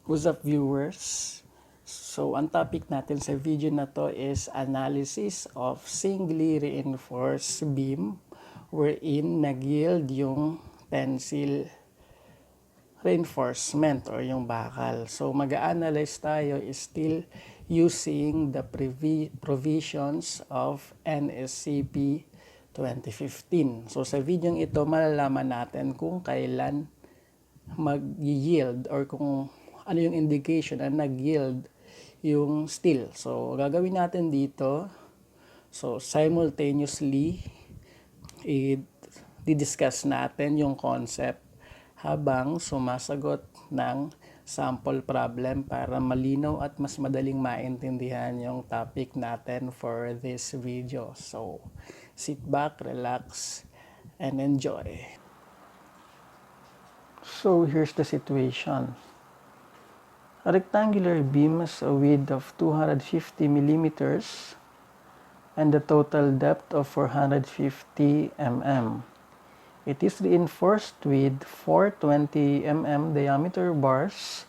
What's up, viewers? So, ang topic natin sa video na to is analysis of singly reinforced beam wherein nag-yield yung tensile reinforcement or yung bakal. So, mag-a-analyze tayo is still using the provisions of NSCP 2015. So, sa video ito, malalaman natin kung kailan mag-yield or kung ano yung indication na nag-yield yung steel. So, gagawin natin dito, so simultaneously, i-discuss natin yung concept habang sumasagot ng sample problem para malinaw at mas madaling maintindihan yung topic natin for this video. So, sit back, relax, and enjoy. So, here's the situation. A rectangular beam has a width of 250 millimeters and a total depth of 450 mm. It is reinforced with 420 mm diameter bars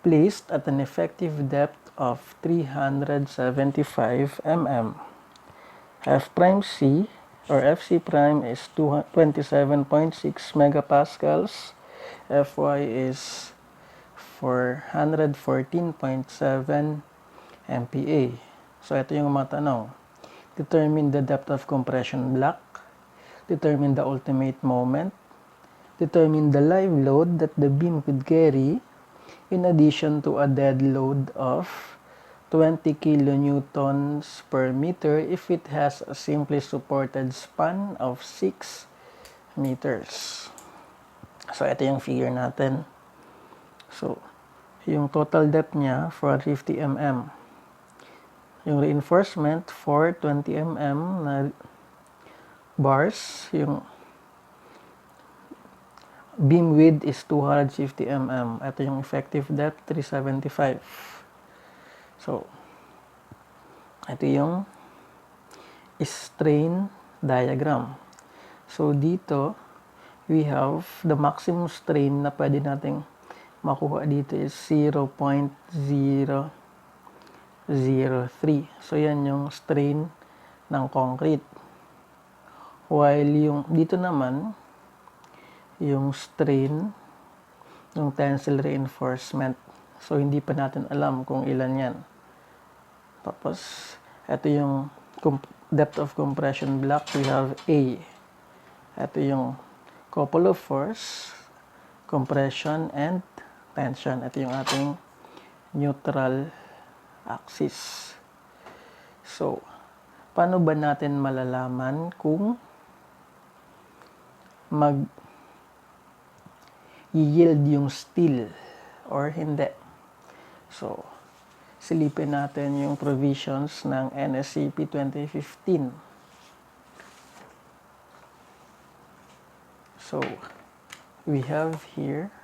placed at an effective depth of 375 mm. F prime C or FC prime is 27.6 megapascals. Fy is 414.7 MPa. So, ito yung mga tanong. Determine the depth of compression block. Determine the ultimate moment. Determine the live load that the beam could carry in addition to a dead load of 20 kilonewtons per meter if it has a simply supported span of 6 meters. So, ito yung figure natin. So, yung total depth niya, 450 mm. Yung reinforcement, 420 mm na bars. Yung beam width is 250 mm. Ito yung effective depth, 375. So, ito yung strain diagram. So, dito, we have the maximum strain na pwede nating makuha dito is 0.003. So, yan yung strain ng concrete. While yung dito naman, yung strain ng tensile reinforcement. So, hindi pa natin alam kung ilan yan. Tapos, ito yung depth of compression block. We have A. Ito yung couple of force, compression, and tension. Ito yung ating neutral axis. So, paano ba natin malalaman kung mag-yield yung steel or hindi? So, silipin natin yung provisions ng NSCP 2015. So, we have here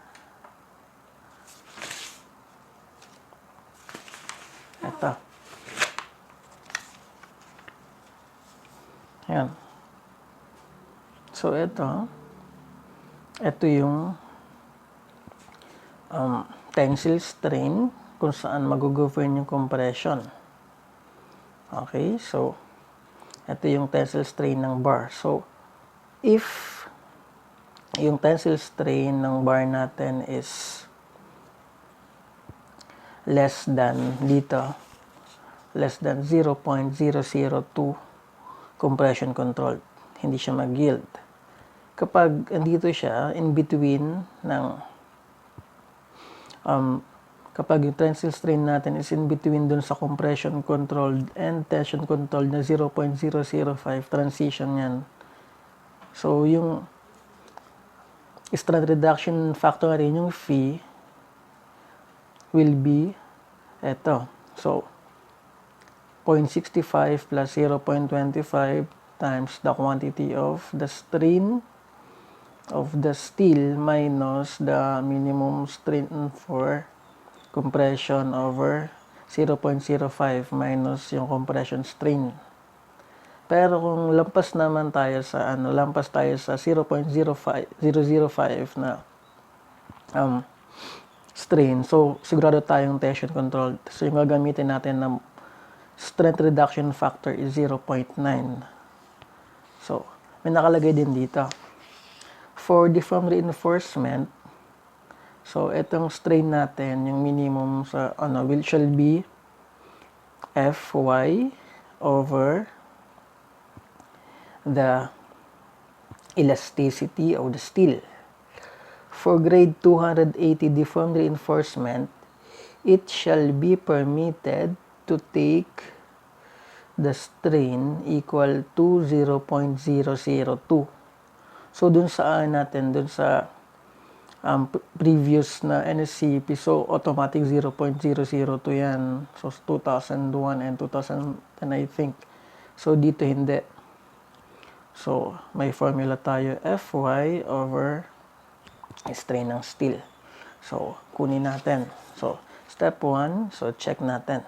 ito. Ayan. So, ito yung tensile strain kung saan mag-govern yung compression. Okay, so ito yung tensile strain ng bar. So, if yung tensile strain ng bar natin is less than dito, less than 0.002 compression control, hindi siya mag-yield. Kapag andito siya, in between ng kapag yung tensile strain natin is in between dun sa compression controlled and tension controlled na 0.005 transition yan. So, yung strand reduction factor rin, yung phi, will be eto. So, 0.65 plus 0.25 times the quantity of the strain of the steel minus the minimum strain for compression over 0.05 minus yung compression strain. Pero kung lampas naman tayo sa lampas tayo sa 0.005 na strain. So, sigurado tayong tension controlled. So, yung gagamitin natin na strength reduction factor is 0.9. So, may nakalagay din dito. For deform reinforcement, so, itong strain natin, yung minimum sa, shall be Fy over the elasticity of the steel. For grade 280 deformed reinforcement, it shall be permitted to take the strain equal to 0.002. So, dun sa dun sa previous na NSCP, so automatic 0.002 yan. So, 2001 and 2010, I think. So, dito hindi. So, may formula tayo, Fy over strain ng steel. So, kunin natin. So, step 1, so check natin.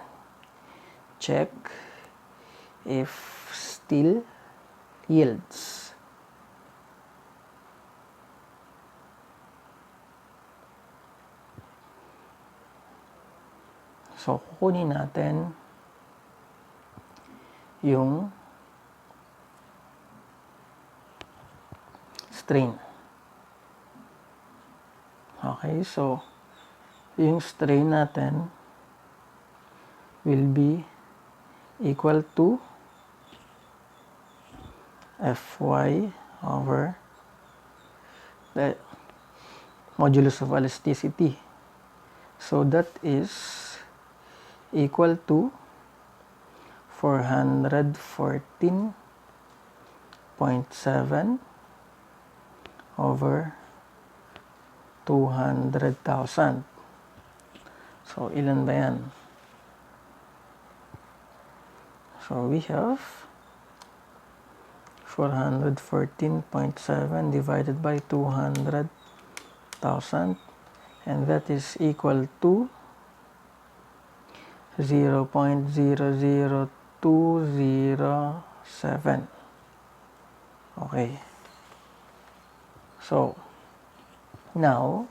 Check if steel yields. So, kukunin natin yung strain. Okay, so, yung strain natin will be equal to Fy over the modulus of elasticity. So, that is equal to 414.7 over 200,000. So, ilan ba yan? So, we have 414.7 divided by 200,000, and that is equal to 0.00207. Okay. So, now,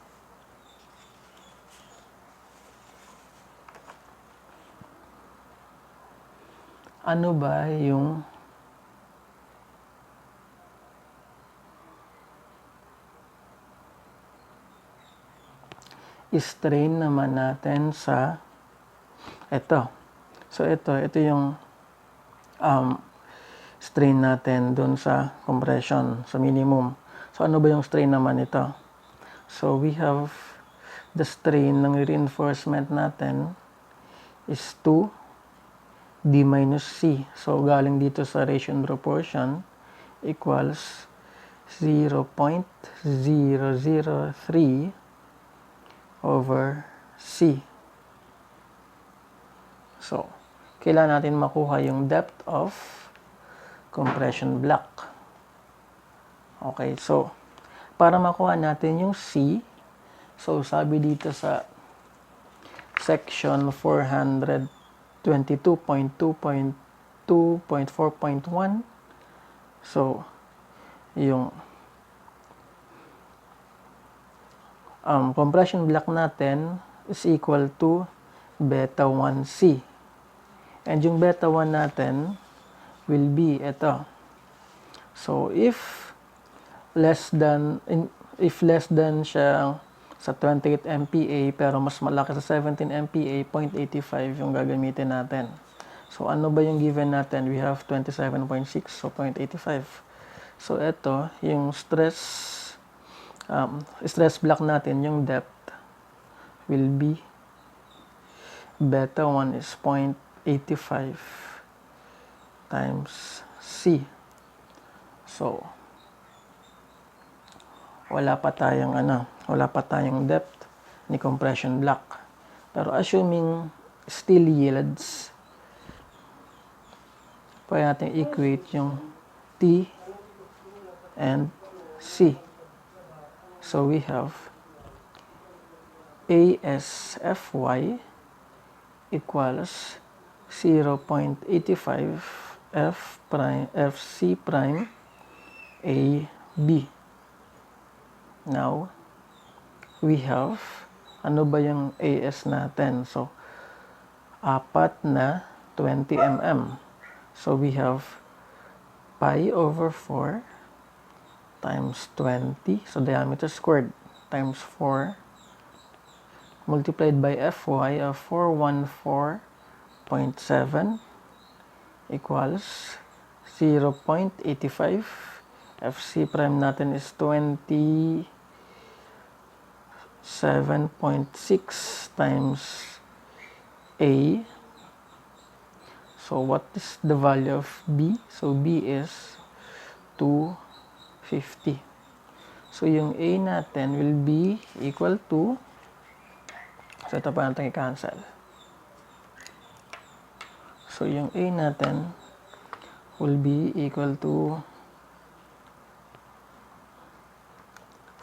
ano ba yung strain naman natin sa ito. So, ito yung strain natin dun sa compression, sa minimum. So, ano ba yung strain naman ito? So, we have the strain ng reinforcement natin is 2D minus C. So, galing dito sa ratio and proportion equals 0.003 over C. So, kailangan natin makuha yung depth of compression block. Okay, so, para makuha natin yung C, so, sabi dito sa section 422.2.2.4.1, so, yung compression block natin is equal to beta 1C. And yung beta 1 natin will be ito. So, if less than siya sa 28 MPa pero mas malaki sa 17 MPa, 0.85 yung gagamitin natin. So, ano ba yung given natin? We have 27.6, so 0.85. So, ito, yung stress block natin, yung depth will be beta 1 is 0.85 times C. So, wala pa tayong depth ni compression block. Pero assuming steel yields, pwede natin equate yung T and C. So, we have ASFY equals 0.85 FC prime AB. Now, we have Ano ba yung AS natin? So, 4 na 20 mm. So, we have pi over 4 times 20. So, diameter squared times 4 multiplied by Fy of 414.7 equals 0.85. Fc prime natin is 27.6 times A. So what is the value of B? So B is 250. So yung A natin will be equal to, so ito pa natin i-cancel. So yung A natin will be equal to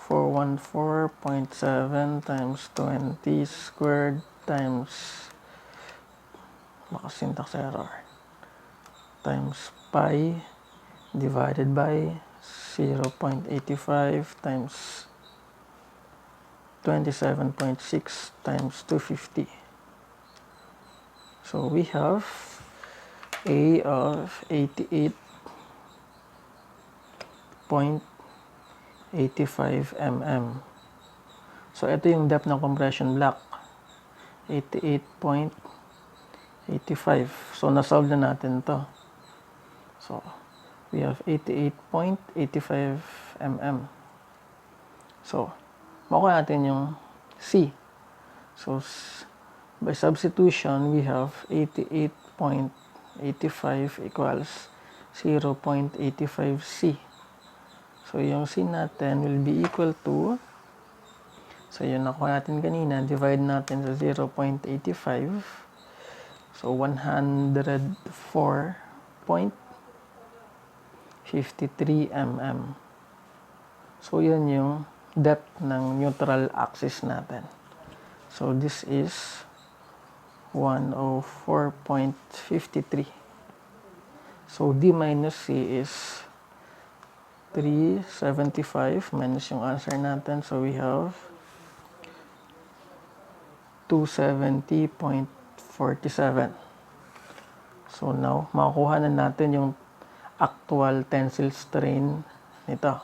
414.7 times 20 squared times, baka syntax error, times pi divided by 0.85 times 27.6 times 250. So we have A of 88.85 mm. So ito yung depth ng compression block, 88.85. So nasolve na natin to. So we have 88.85 mm. So makuha natin yung C. So by substitution, we have 88.85 equals 0.85 C. So yung C natin will be equal to, so yun nakuha natin kanina, divide natin sa 0.85. So 104.53 mm. So yun yung depth ng neutral axis natin. So this is 104.53. So D minus C is 375 minus yung answer natin. So we have 270.47. So now, makukuha na natin yung actual tensile strain nito.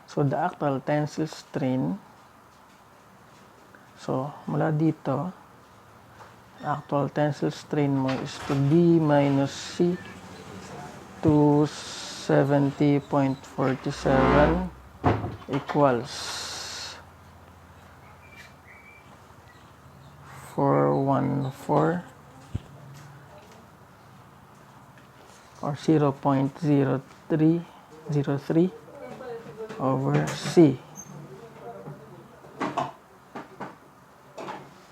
So the actual tensile strain, so mula dito, actual tensile strain mo is to D minus C, 270.47 equals 414 or 0.0303 over C.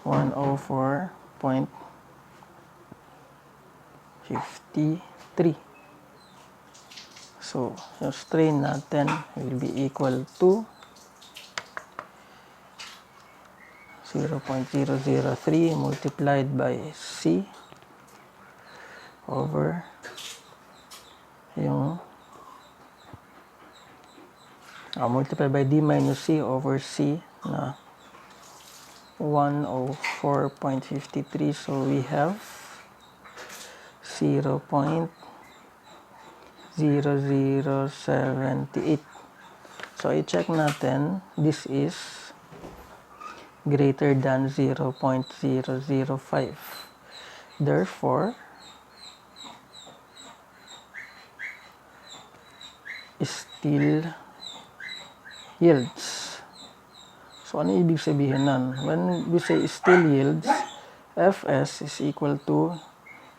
104.53. So, yung strain natin will be equal to 0.003 multiplied by C over yung multiplied by D minus C over C na 104.53. So we have 0.0078. So i-check natin, this is greater than 0.005. Therefore, still yields. So ano ibig sabihin nun? When we say still yields, Fs is equal to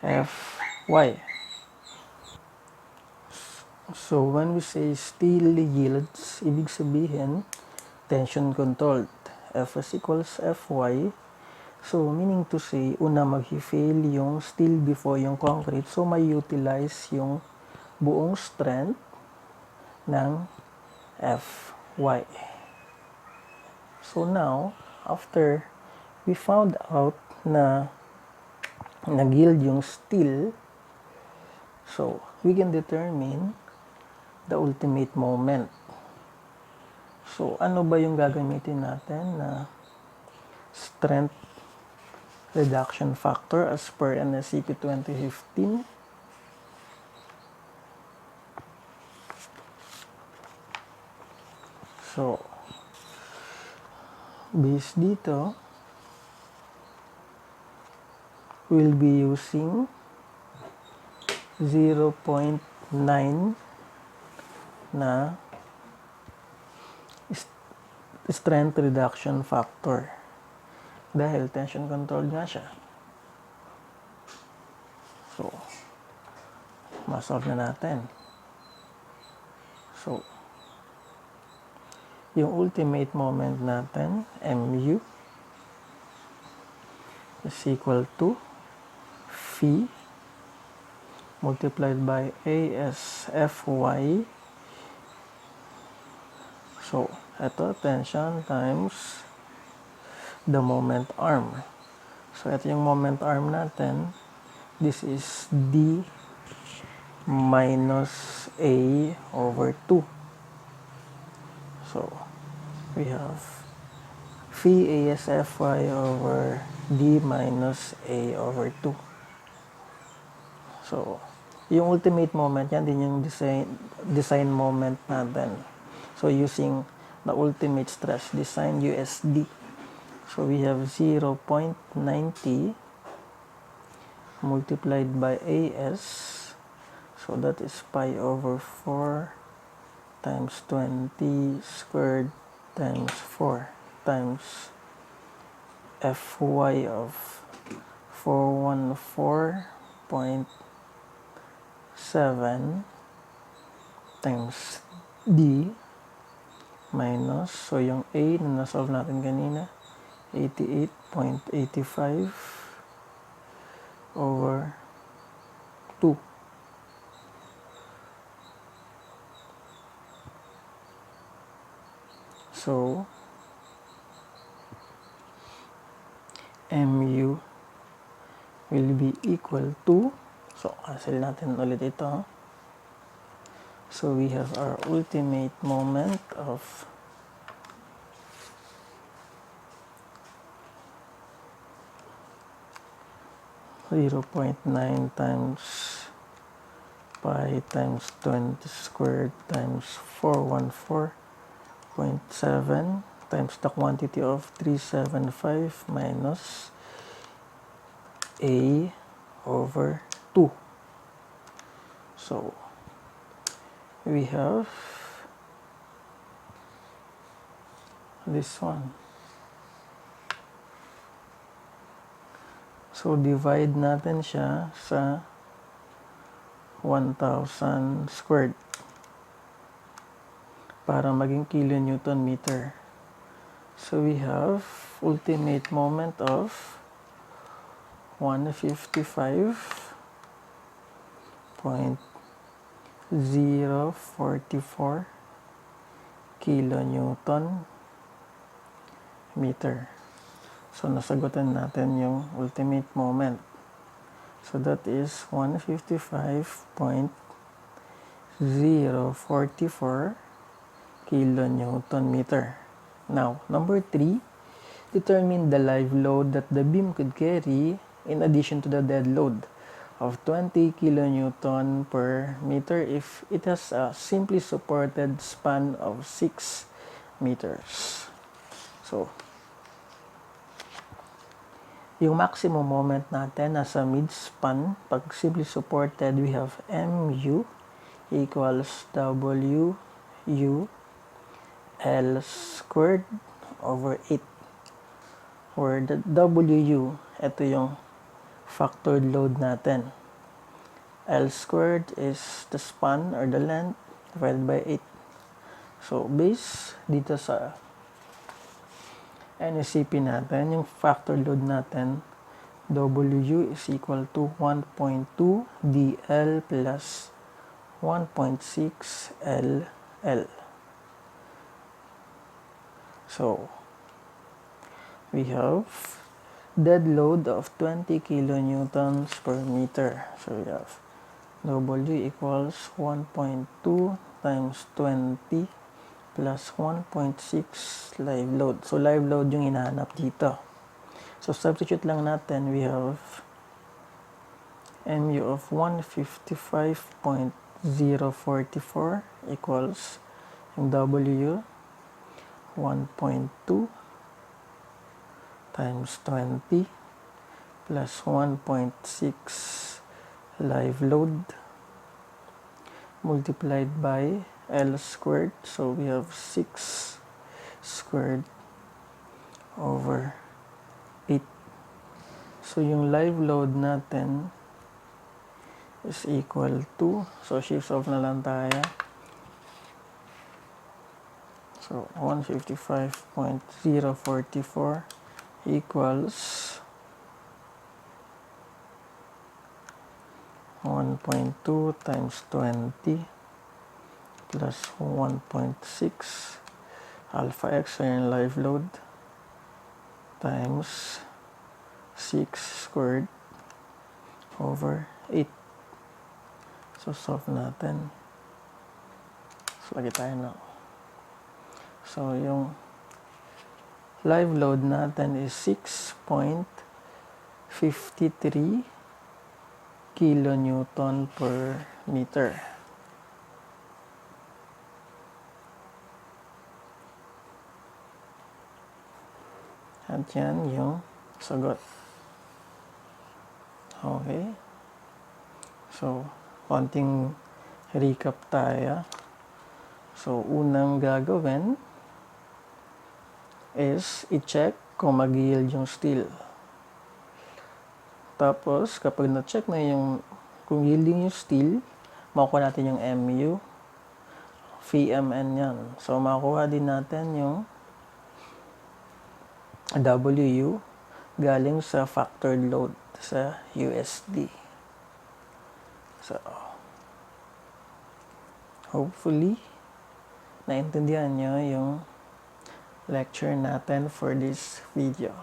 Fy. So when we say still yields, ibig sabihin tension controlled. Fs equals Fy. So meaning to say, una mag-fail yung steel before yung concrete. So may utilize yung buong strength ng Fy. So now, after we found out na nag-yield yung steel, so we can determine the ultimate moment. So ano ba yung gagamitin natin na strength reduction factor as per NSCP 2015. So, based dito, we'll be using 0.9 na strength reduction factor dahil tension controlled nga siya. So, masolve na natin. So, yung ultimate moment natin, mu, is equal to phi multiplied by ASFY. So, ito, tension times the moment arm. So, ito yung moment arm natin. This is D minus A over 2. So, we have phi ASFY over D minus A over 2. So, yung ultimate moment, yan din yung design moment natin. So, using the ultimate stress design USD. So, we have 0.90 multiplied by AS. So, that is pi over 4 times 20 squared times 4 times Fy of 414.7 times D minus, so yung A na nasolve natin kanina, 88.85 over 2. So, mu will be equal to, so cancel natin ulit ito. So, we have our ultimate moment of 0.9 times pi times 20 squared times 414.7 times the quantity of 375 minus A over 2. So, we have this one. So, divide natin siya sa 1,000 squared para maging kilonewton meter. So, we have ultimate moment of 155.044 kilonewton meter. So, nasagutan natin yung ultimate moment. So, that is 155.044 kilonewton meter. Now, number 3, determine the live load that the beam could carry in addition to the dead load of 20 kilonewton per meter if it has a simply supported span of 6 meters. So, yung maximum moment natin nasa mid-span. Pag simply supported, we have mu equals W U L squared over 8. Where the WU, ito yung factored load natin. L squared is the span or the length divided by 8. So, base dito sa NSCP natin, yung factor load natin, WU is equal to 1.2 DL plus 1.6 LL. So, we have dead load of 20 kilonewtons per meter. So, we have W equals 1.2 times 20 plus 1.6 live load. So, live load yung hinahanap dito. So, substitute lang natin, we have mu of 155.044 equals yung W 1.2 times 20 plus 1.6 live load multiplied by L squared. So we have 6 squared over 8. So yung live load natin is equal to, so shift off na lang tayo. So 155.044 equals 1.2 times 20 plus 1.6 alpha x, so yung live load, times 6 squared over 8. So solve natin. So lagi tayo na. So yung live load natin is 6.53 kilonewton per meter. At yan yung sagot. Okay. So, konting recap tayo. So, unang gagawin is i-check kung mag-yield yung steel. Tapos, kapag na-check na yung kung yielding yung steel, makukuha natin yung MU, VMN yan. So, makukuha din natin yung WU galing sa factored load sa USD. So, hopefully, naintindihan nyo yung lecture natin for this video.